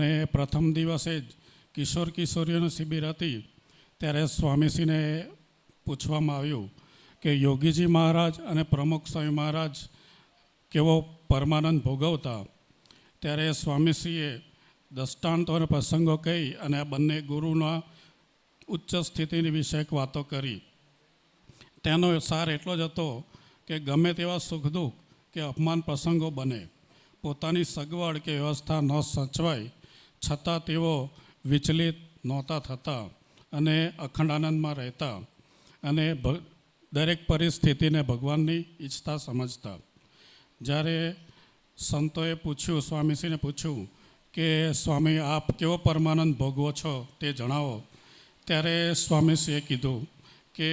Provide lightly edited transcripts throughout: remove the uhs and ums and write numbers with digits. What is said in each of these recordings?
અને પ્રથમ દિવસે જ કિશોર કિશોરીઓની શિબિર હતી ત્યારે સ્વામીશ્રીને પૂછવામાં આવ્યું કે યોગીજી મહારાજ અને પ્રમુખ સ્વામી મહારાજ કેવો પરમાનંદ ભોગવતા, ત્યારે સ્વામીશ્રીએ દૃષ્ટાંતો અને પ્રસંગો કહી અને આ બંને ગુરુના ઉચ્ચ સ્થિતિની વિષયક વાતો કરી. તેનો સાર એટલો જ હતો કે ગમે તેવા સુખ દુઃખ કે અપમાન પ્રસંગો બને, પોતાની સગવડ કે વ્યવસ્થા ન સચવાય છતાં તેઓ વિચલિત નહોતા થતા અને અખંડ આનંદમાં રહેતા અને દરેક પરિસ્થિતિને ભગવાનની ઈચ્છતા સમજતા. જ્યારે સંતોએ પૂછ્યું, સ્વામીશ્રીને પૂછ્યું કે સ્વામી આપ કેવો પરમાનંદ ભોગવો છો તે જણાવો, ત્યારે સ્વામીશ્રીએ કીધું કે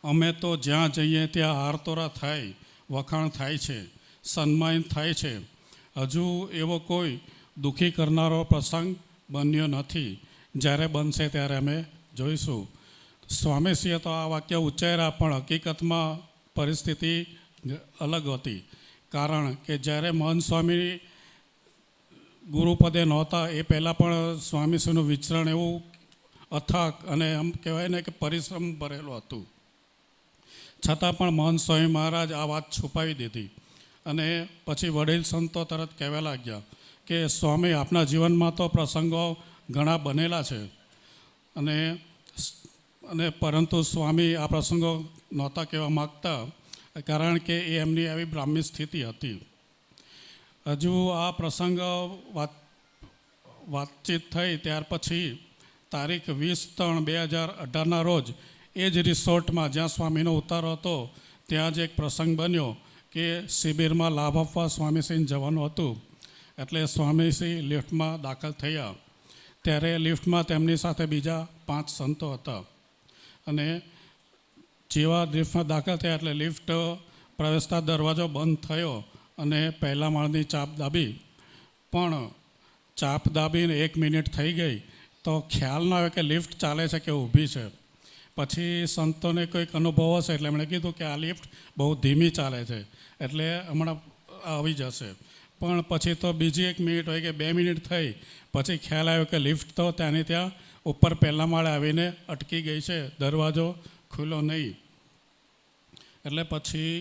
અમે તો જ્યાં જઈએ ત્યાં હારતોરા થાય, વખાણ થાય છે, સન્માન થાય છે. હજુ એવો કોઈ દુઃખી કરનારો પ્રસંગ બન્યો નથી. જ્યારે બનશે ત્યારે અમે જોઈશું. સ્વામીશ્રીએ તો આ વાક્ય ઉચ્ચાર્યા, પણ હકીકતમાં પરિસ્થિતિ અલગ હતી. કારણ કે જ્યારે મહંત સ્વામી ગુરુપદે નહોતા એ પહેલાં પણ સ્વામીશ્રીનું વિચરણ એવું અથાક અને એમ કહેવાય ને કે પરિશ્રમ ભરેલું હતું. છતાં પણ મહંત સ્વામી મહારાજ આ વાત છુપાવી દીધી અને પછી વડીલ સંતો તરત કહેવા લાગ્યા કે સ્વામી આપના જીવનમાં તો પ્રસંગો ઘણા બનેલા છે અને પરંતુ સ્વામી આ પ્રસંગો નહોતા કહેવા માગતા, કારણ કે એ એમની આવી બ્રાહ્મી સ્થિતિ હતી. હજુ આ પ્રસંગ વાતચીત થઈ ત્યાર પછી તારીખ 20/3/2018 રોજ એ જ રિસોર્ટમાં જ્યાં સ્વામીનો ઉતારો હતો ત્યાં જ એક પ્રસંગ બન્યો કે શિબિરમાં લાભ આપવા સ્વામીશ્રીને જવાનું હતું. એટલે સ્વામીશ્રી લિફ્ટમાં દાખલ થયા ત્યારે લિફ્ટમાં તેમની સાથે બીજા 5 સંતો હતા અને જેવા લિફ્ટમાં દાખલ થયા એટલે લિફ્ટ પ્રવેશતા દરવાજો બંધ થયો અને પહેલા માળની ચાપ દાબી. પણ ચાપ દાબીને 1 મિનિટ થઈ ગઈ તો ખ્યાલ ના આવે કે લિફ્ટ ચાલે છે કે ઊભી છે. પછી સંતોને કોઈક અનુભવ હશે એટલે એમણે કીધું કે આ લિફ્ટ બહુ ધીમી ચાલે છે એટલે હમણાં આવી જશે. પણ પછી તો બીજી 1 મિનિટ હોય કે 2 મિનિટ થઈ પછી ખ્યાલ આવ્યો કે લિફ્ટ તો ત્યાંની ત્યાં ઉપર પહેલા માળે આવીને અટકી ગઈ છે, દરવાજો ખુલ્લો નહીં. એટલે પછી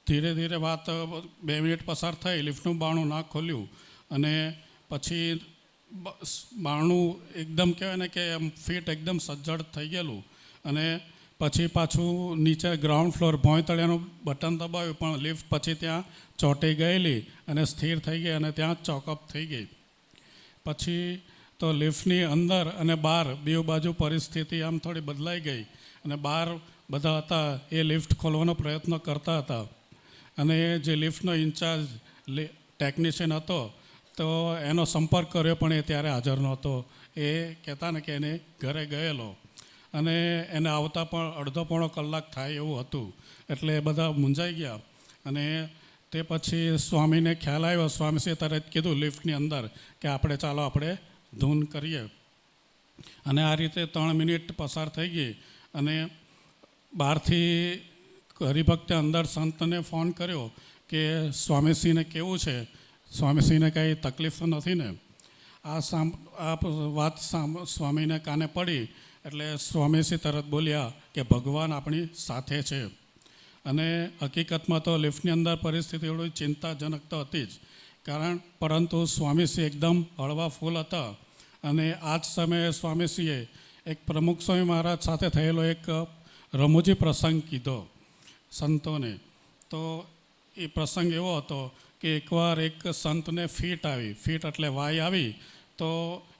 ધીરે ધીરે વાત 2 મિનિટ પસાર થઈ, લિફ્ટનું બારણું ના ખોલ્યું અને પછી બારણું એકદમ કહેવાય ને કે એમ ફિટ એકદમ સજ્જડ થઈ ગયેલું અને પછી પાછું નીચે ગ્રાઉન્ડ ફ્લોર ભોંયતળિયાનું બટન દબાવ્યું પણ લિફ્ટ પછી ત્યાં ચોંટી ગયેલી અને સ્થિર થઈ ગઈ અને ત્યાં ચોકઅપ થઈ ગઈ. પછી તો લિફ્ટની અંદર અને બહાર બેઉ બાજુ પરિસ્થિતિ આમ થોડી બદલાઈ ગઈ અને બહાર બધા હતા એ લિફ્ટ ખોલવાનો પ્રયત્ન કરતા હતા અને જે લિફ્ટનો ઇન્ચાર્જ ટેકનિશિયન હતો તો એનો સંપર્ક કર્યો પણ એ ત્યારે હાજર નહોતો. એ કહેતા ને કે એને ઘરે ગયેલો અને એને આવતા પણ અડધો-પોણો કલાક થાય એવું હતું. એટલે એ બધા મૂંઝાઈ ગયા અને તે પછી સ્વામીને ખ્યાલ આવ્યો. સ્વામીશ્રીએ તરત કીધું લિફ્ટની અંદર કે ચાલો આપણે ધૂન કરીએ. અને આ રીતે 3 મિનિટ પસાર થઈ ગઈ અને બહારથી હરિભક્તે અંદર સંતને ફોન કર્યો કે સ્વામીશ્રીને કેવું છે, સ્વામીશ્રીને કંઈ તકલીફ તો નથી ને. આ વાત સ્વામીને કાને પડી એટલે સ્વામીશ્રી તરત બોલ્યા કે ભગવાન આપણી સાથે છે. અને હકીકતમાં તો લિફ્ટની અંદર પરિસ્થિતિ એવડી ચિંતાજનક તો હતી જ, પરંતુ સ્વામીશ્રી એકદમ હળવા ફૂલ હતા. અને આ જ સમયે સ્વામીશ્રીએ એક પ્રમુખ સ્વામી મહારાજ સાથે થયેલો એક રમૂજી પ્રસંગ કીધો સંતોને. તો એ પ્રસંગ એવો હતો કે એકવાર એક સંતને ફીટ એટલે વાય આવી તો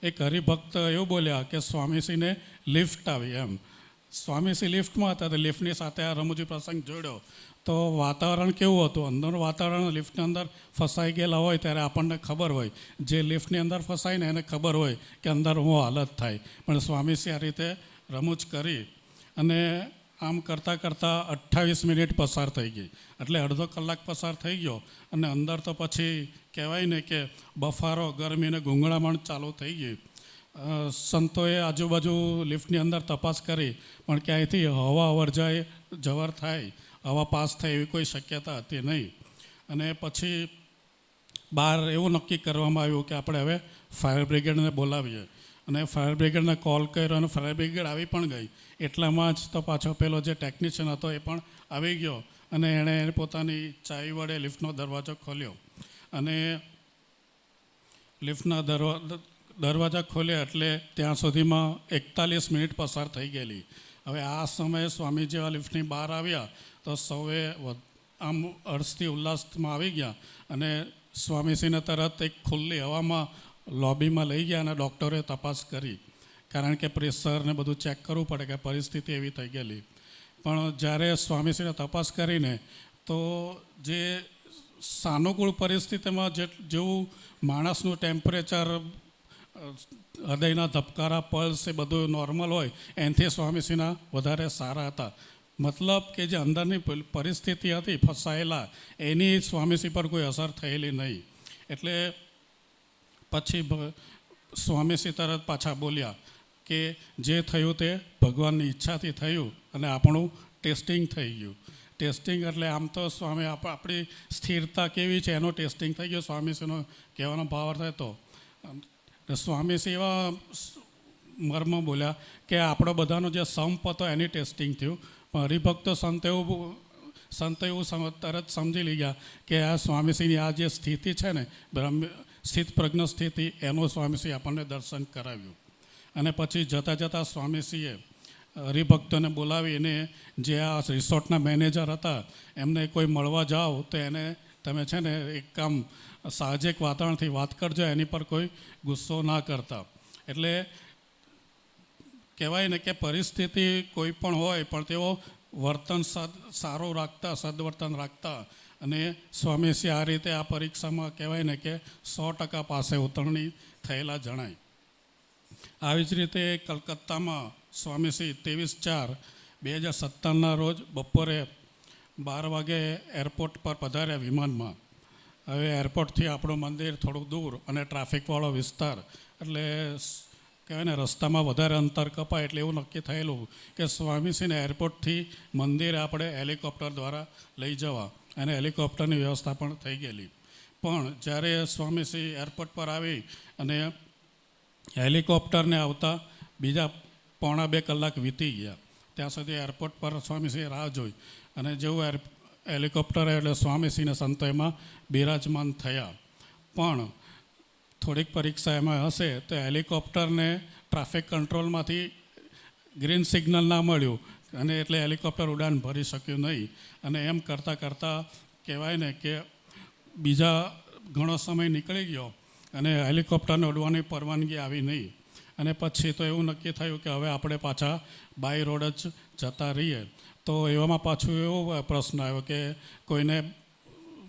એક હરિભક્ત એવું બોલ્યા કે સ્વામીશ્રીને લિફ્ટ આવી એમ. સ્વામીશ્રી લિફ્ટમાં હતા તો લિફ્ટની સાથે આ રમૂજી પ્રસંગ જોડ્યો. તો વાતાવરણ કેવું હતું, અંદરનું વાતાવરણ લિફ્ટની અંદર ફસાઈ ગયેલા હોય ત્યારે આપણને ખબર હોય, જે લિફ્ટની અંદર ફસાય ને એને ખબર હોય કે અંદર હું હાલત થાય. પણ સ્વામીશ્રી આ રીતે રમૂજ કરી અને આમ કરતાં 28 મિનિટ પસાર થઈ ગઈ. એટલે અડધો કલાક પસાર થઈ ગયો અને અંદર તો પછી કહેવાય ને કે બફારો, ગરમી અને ગૂંગળામણ ચાલુ થઈ ગઈ. સંતોએ આજુબાજુ લિફ્ટની અંદર તપાસ કરી પણ ક્યાંયથી હવા જવર થાય, હવા પાસ થાય એવી કોઈ શક્યતા હતી નહીં. અને પછી બહાર એવું નક્કી કરવામાં આવ્યું કે આપણે હવે ફાયર બ્રિગેડને બોલાવીએ, અને ફાયર બ્રિગેડને કોલ કર્યો અને ફાયર બ્રિગેડ આવી પણ ગઈ. એટલામાં જ તો પાછો પેલો જે ટેકનિશિયન હતો એ પણ આવી ગયો, અને એણે પોતાની ચાવી વડે લિફ્ટનો દરવાજો ખોલ્યો, અને લિફ્ટના દરવાજા ખોલ્યા એટલે ત્યાં સુધીમાં 41 મિનિટ પસાર થઈ ગયેલી. હવે આ સમયે સ્વામી જેવા લિફ્ટની બહાર આવ્યા તો સૌએ આમ હર્ષથી ઉલ્લાસમાં આવી ગયા, અને સ્વામીશ્રીને તરત એક ખુલ્લી હવામાં લોબીમાં લઈ ગયા, અને ડૉક્ટરે તપાસ કરી, કારણ કે પ્રેશરને બધું ચેક કરવું પડે કે પરિસ્થિતિ એવી થઈ ગયેલી. પણ જ્યારે સ્વામીશ્રીને તપાસ કરીને તો જે સાનુકૂળ પરિસ્થિતિમાં જેવું માણસનું ટેમ્પરેચર, હૃદયના ધબકારા, પલ્સ એ બધું નોર્મલ હોય એનાથી સ્વામીશ્રીના વધારે સારા હતા. મતલબ કે જે અંદરની પરિસ્થિતિ હતી ફસાયેલા, એની સ્વામીશ્રી પર કોઈ અસર થયેલી નહીં. એટલે પછી સ્વામીશ્રી તરત પાછા બોલ્યા કે જે થયું તે ભગવાનની ઈચ્છાથી થયું, અને આપણું ટેસ્ટિંગ થઈ ગયું. ટેસ્ટિંગ એટલે આમ તો સ્વામી આપણી સ્થિરતા કેવી છે એનું ટેસ્ટિંગ થઈ ગયું, સ્વામીશ્રીનો કહેવાનો ભાવ થાય તો. સ્વામીશ્રી એવા મર્મ બોલ્યા કે આપણો બધાનો જે સંપ હતો એની ટેસ્ટિંગ થયું, પણ હરિભક્તો સંતો એવું તરત સમજી લઈ ગયા કે આ સ્વામીશ્રીની આ જે સ્થિતિ છે ને, સ્થિત પ્રજ્ઞ સ્થિતિ, એનું સ્વામીશ્રી આપણને દર્શન કરાવ્યું. અને પછી જતાં જતાં સ્વામીશ્રીએ હરિભક્તોને બોલાવીને જે આ રિસોર્ટના મેનેજર હતા એમને કોઈ મળવા જાઓ તો એને તમે છે ને એક કામ સાહજિક વાતાવરણથી વાત કરજો, એની પર કોઈ ગુસ્સો ના કરતા. એટલે કહેવાય ને કે પરિસ્થિતિ કોઈ પણ હોય પણ તેઓ વર્તન સારું રાખતા, સદવર્તન રાખતા, અને સ્વામીશ્રી આ રીતે આ પરીક્ષામાં કહેવાય ને કે 100% પાસે ઉતરણી થયેલા જણાય. આવી જ રીતે કલકત્તામાં સ્વામીશ્રી 23/4/2017 રોજ બપોરે 12 વાગે એરપોર્ટ પર પધાર્યા વિમાનમાં. હવે એરપોર્ટથી આપણું મંદિર થોડુંક દૂર અને ટ્રાફિકવાળો વિસ્તાર, એટલે કહેવાય ને રસ્તામાં વધારે અંતર કપાય, એટલે એવું નક્કી થયેલું કે સ્વામીશ્રીને એરપોર્ટથી મંદિરે આપણે હેલિકોપ્ટર દ્વારા લઈ જવા, અને હેલિકોપ્ટરની વ્યવસ્થા પણ થઈ ગયેલી. પણ જ્યારે સ્વામીશ્રી એરપોર્ટ પર આવી અને હેલિકોપ્ટરને આવતા બીજા 1.5-2 કલાક વીતી ગયા. ત્યાં સુધી એરપોર્ટ પર સ્વામીશ્રીએ રાહ જોઈ, અને જેવું હેલિકોપ્ટર એટલે સ્વામીશ્રીને સંતો એમાં બિરાજમાન થયા. પણ થોડીક પરીક્ષા એમાં હશે તો હેલિકોપ્ટરને ટ્રાફિક કંટ્રોલમાંથી ગ્રીન સિગ્નલ ના મળ્યું, અને એટલે હેલિકોપ્ટર ઉડાન ભરી શક્યું નહીં. અને એમ કરતાં કરતાં કહેવાય ને કે બીજા ઘણો સમય નીકળી ગયો, અને હેલિકોપ્ટરને ઉડવાની પરવાનગી આવી નહીં. અને પછી તો એવું નક્કી થયું કે હવે આપણે પાછા બાય રોડ જ જતા રહીએ. તો એવામાં પાછું એવો પ્રશ્ન આવ્યો કે કોઈને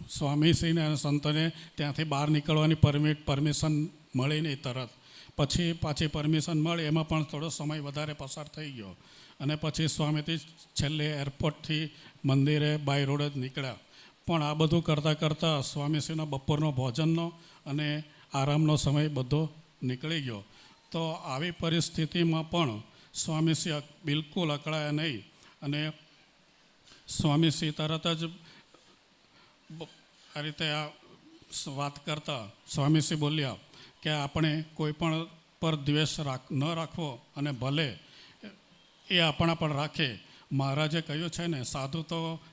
સ્વામીશ્રીને અને સંતોને ત્યાંથી બહાર નીકળવાની પરમિશન મળી નહીં તરત. પછી પાછી પરમિશન મળી, એમાં પણ થોડો સમય વધારે પસાર થઈ ગયો, અને પછી સ્વામીથી છેલ્લે એરપોર્ટથી મંદિરે બાય રોડ જ નીકળ્યા. પણ આ બધું કરતાં કરતાં સ્વામીશ્રીના બપોરનો ભોજનનો અને આરામનો સમય બધો નીકળી ગયો. તો આવી પરિસ્થિતિમાં પણ સ્વામીશ્રી બિલકુલ અકળાયા નહીં, અને સ્વામીશ્રી તરત જ આ રીતે આ વાત કરતા સ્વામીશ્રી બોલ્યા કે આપણે કોઈ પણ પર દ્વેષ ન રાખવો, અને ભલે એ આપણા પર રાખે. મહારાજે કહ્યું છે ને,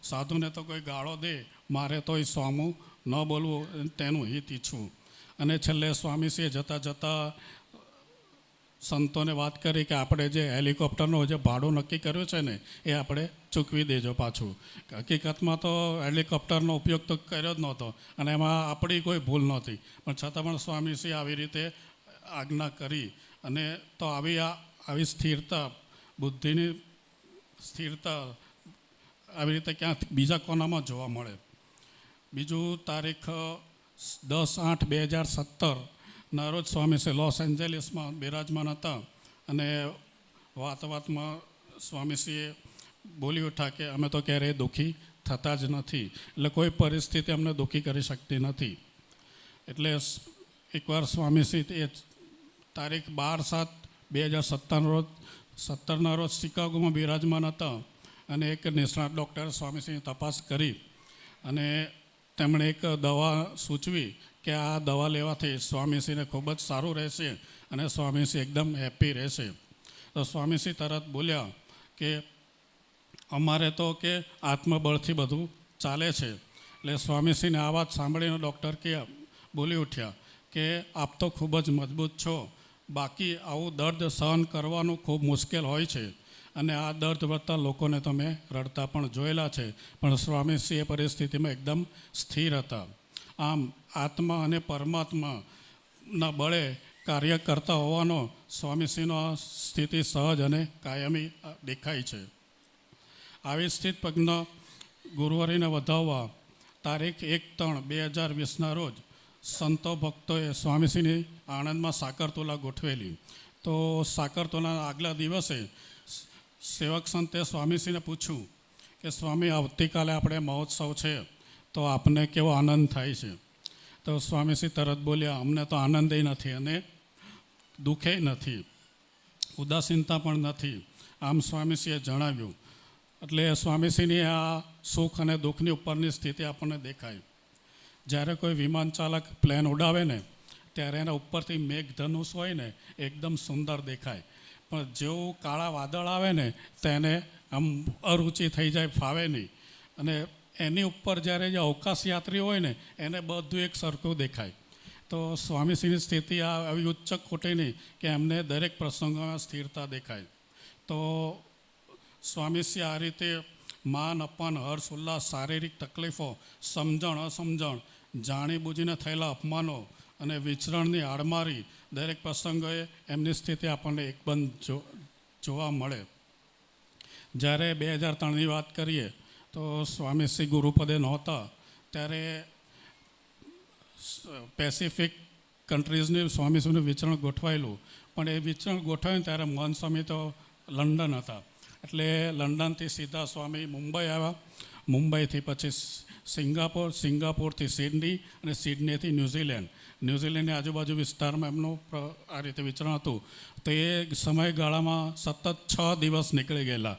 સાધુને તો કોઈ ગાળો દે, મારે તો એ સ્વામું ન બોલવું, તેનું હિત ઈચ્છું. અને છેલ્લે સ્વામીશ્રીએ જતાં જતાં સંતોને વાત કરી કે આપણે જે હેલિકોપ્ટરનું જે ભાડું નક્કી કર્યું છે ને એ આપણે ચૂકવી દેજો પાછું. હકીકતમાં તો હેલિકોપ્ટરનો ઉપયોગ તો કર્યો જ નહોતો, અને એમાં આપણી કોઈ ભૂલ નહોતી, પણ છતાં પણ સ્વામીશ્રી આવી રીતે આજ્ઞા કરી. અને તો આવી સ્થિરતા, બુદ્ધિની સ્થિરતા આવી રીતે ક્યાં બીજા કોનામાં જોવા મળે. બીજું તારીખ 10/8/2017 રોજ સ્વામીશ્રી લોસ એન્જલિસમાં બિરાજમાન હતા, અને વાતમાં સ્વામીશ્રીએ બોલી ઉઠ્યા કે અમે તો ક્યારેય દુઃખી થતા જ નથી, એટલે કોઈ પરિસ્થિતિ અમને દુઃખી કરી શકતી નથી. એટલે એકવાર સ્વામીશ્રી એ તારીખ 12/7/2017 રોજ શિકાગોમાં બિરાજમાન હતા, અને એક નિષ્ણાત ડૉક્ટરે સ્વામીશ્રીની તપાસ કરી, અને તેમણે એક દવા સૂચવી કે આ દવા લેવાથી સ્વામીશ્રીને ખૂબ જ સારું રહેશે અને સ્વામીશ્રી એકદમ હેપી રહેશે. તો સ્વામીશ્રી તરત બોલ્યા કે અમારે તો કે આત્મબળથી બધું ચાલે છે. એટલે સ્વામીશ્રીને આ વાત સાંભળીને ડૉક્ટર કે બોલી ઉઠ્યા કે આપ તો ખૂબ જ મજબૂત છો, બાકી આવું દર્દ સહન કરવાનું ખૂબ મુશ્કેલ હોય છે અને આ દર્દ વધતા લોકોને તમે રડતા પણ જોયેલા છે. પણ સ્વામીશ્રી એ પરિસ્થિતિમાં એકદમ સ્થિર હતા. આમ આત્મા અને પરમાત્માના બળે કાર્ય કરતા હોવાનો સ્વામીશ્રીનો આ સ્થિતિ સહજ અને કાયમી દેખાય છે. આવી સ્થિત પગના ગુરુવારીને વધાવવા તારીખ 1/3/2020 રોજ સંતો ભક્તોએ સ્વામીશ્રીની આણંદમાં સાકરતુલા ગોઠવેલી. તો સાકરતુલાના આગલા દિવસે સેવક સંતે સ્વામીશ્રીને પૂછ્યું કે સ્વામી, આવતીકાલે આપણે મહોત્સવ છે તો આપને કેવો આનંદ થાય છે? તો સ્વામીશ્રી તરત બોલ્યા, અમને તો આનંદય નથી અને દુઃખે નથી, ઉદાસીનતા પણ નથી. આમ સ્વામીશ્રીએ જણાવ્યું. એટલે સ્વામીશ્રીની આ સુખ અને દુઃખની ઉપરની સ્થિતિ આપણને દેખાય. જ્યારે કોઈ વિમાન ચાલક પ્લેન ઉડાવે ને ત્યારે એના ઉપરથી મેઘધનુષ હોય ને એકદમ સુંદર દેખાય, પણ જેવું કાળા વાદળ આવે ને તેને આમ અરુચિ થઈ જાય, ફાવે નહીં. અને એની ઉપર જ્યારે જે અવકાશ યાત્રી હોય ને એને બધું એક સરખું દેખાય. તો સ્વામીશ્રીની સ્થિતિ આવી ઉચ્ચ કોટીની કે એમને દરેક પ્રસંગોમાં સ્થિરતા દેખાય. તો સ્વામીશ્રી આ રીતે માન અપમાન, હર્ષ ઉલ્લાસ, શારીરિક તકલીફો, સમજણ અસમજણ, જાણી બૂજીને થયેલા અપમાનો અને વિચરણની આડમારી દરેક પ્રસંગોએ એમની સ્થિતિ આપણને એકબંધ જોવા મળે. જ્યારે 2003ની વાત કરીએ તો સ્વામીશ્રી ગુરુપદે નહોતા ત્યારે પેસિફિક કન્ટ્રીઝની સ્વામીશ્રીનું વિચરણ ગોઠવાયેલું, પણ એ વિચરણ ગોઠવાયું ત્યારે મોહન સ્વામી તો લંડન હતા. એટલે લંડનથી સીધા સ્વામી મુંબઈ આવ્યા, મુંબઈથી પછી સિંગાપોર, સિંગાપોરથી સિડની અને સિડનીથી ન્યૂઝીલેન્ડની આજુબાજુ વિસ્તારમાં એમનું આ રીતે વિચરણ હતું. તો એ સમયગાળામાં સતત 6 દિવસ નીકળી ગયેલા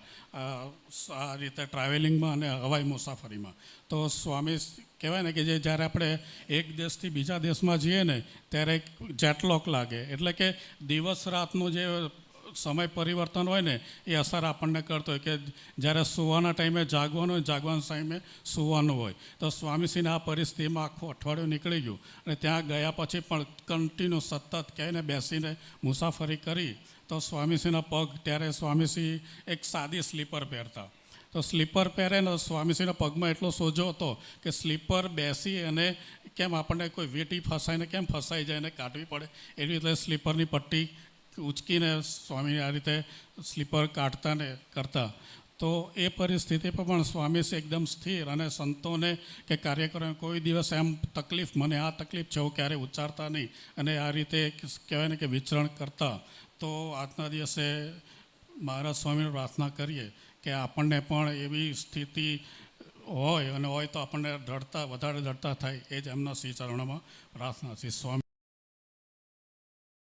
આ રીતે ટ્રાવેલિંગમાં અને હવાઈ મુસાફરીમાં. તો સ્વામી કહેવાય ને કે જ્યારે આપણે એક દેશથી બીજા દેશમાં જઈએ ને ત્યારે જેટલોક લાગે, એટલે કે દિવસ રાતનું જે સમય પરિવર્તન હોય ને એ અસર આપણને કરતો હોય કે જ્યારે સૂવાના ટાઈમે જાગવાનું હોય, જાગવાના ટાઈમે સૂવાનું હોય. તો સ્વામીશ્રીને આ પરિસ્થિતિમાં આખું અઠવાડિયું નીકળી ગયું અને ત્યાં ગયા પછી પણ કન્ટિન્યુ સતત કહીને બેસીને મુસાફરી કરી. તો સ્વામીશ્રીના પગ, ત્યારે સ્વામીશ્રી એક સાદી સ્લીપર પહેરતા, તો સ્લીપર પહેરે ને સ્વામીશ્રીના પગમાં એટલો સોજો હતો કે સ્લીપર બેસી અને કેમ આપણને કોઈ વીંટી ફસાઈને કેમ ફસાઈ જાય ને કાઢવી પડે એવી રીતે સ્લીપરની પટ્ટી ઉચકીને સ્વામી આ રીતે સ્લીપર કાઢતા ને કરતા. તો એ પરિસ્થિતિ પર પણ સ્વામીશ્રી એકદમ સ્થિર અને સંતોને કે કાર્યકરોને કોઈ દિવસ એમ તકલીફ, મને આ તકલીફ છે એવું ક્યારેય ઉચ્ચારતા નહીં અને આ રીતે કહેવાય ને કે વિચરણ કરતા. તો આજના દિવસે મહારાજ સ્વામીને પ્રાર્થના કરીએ કે આપણને પણ એવી સ્થિતિ હોય અને હોય તો આપણને વધારે દૃઢતા થાય, એ જ એમના શ્રી ચરણોમાં પ્રાર્થના છે. સ્વામી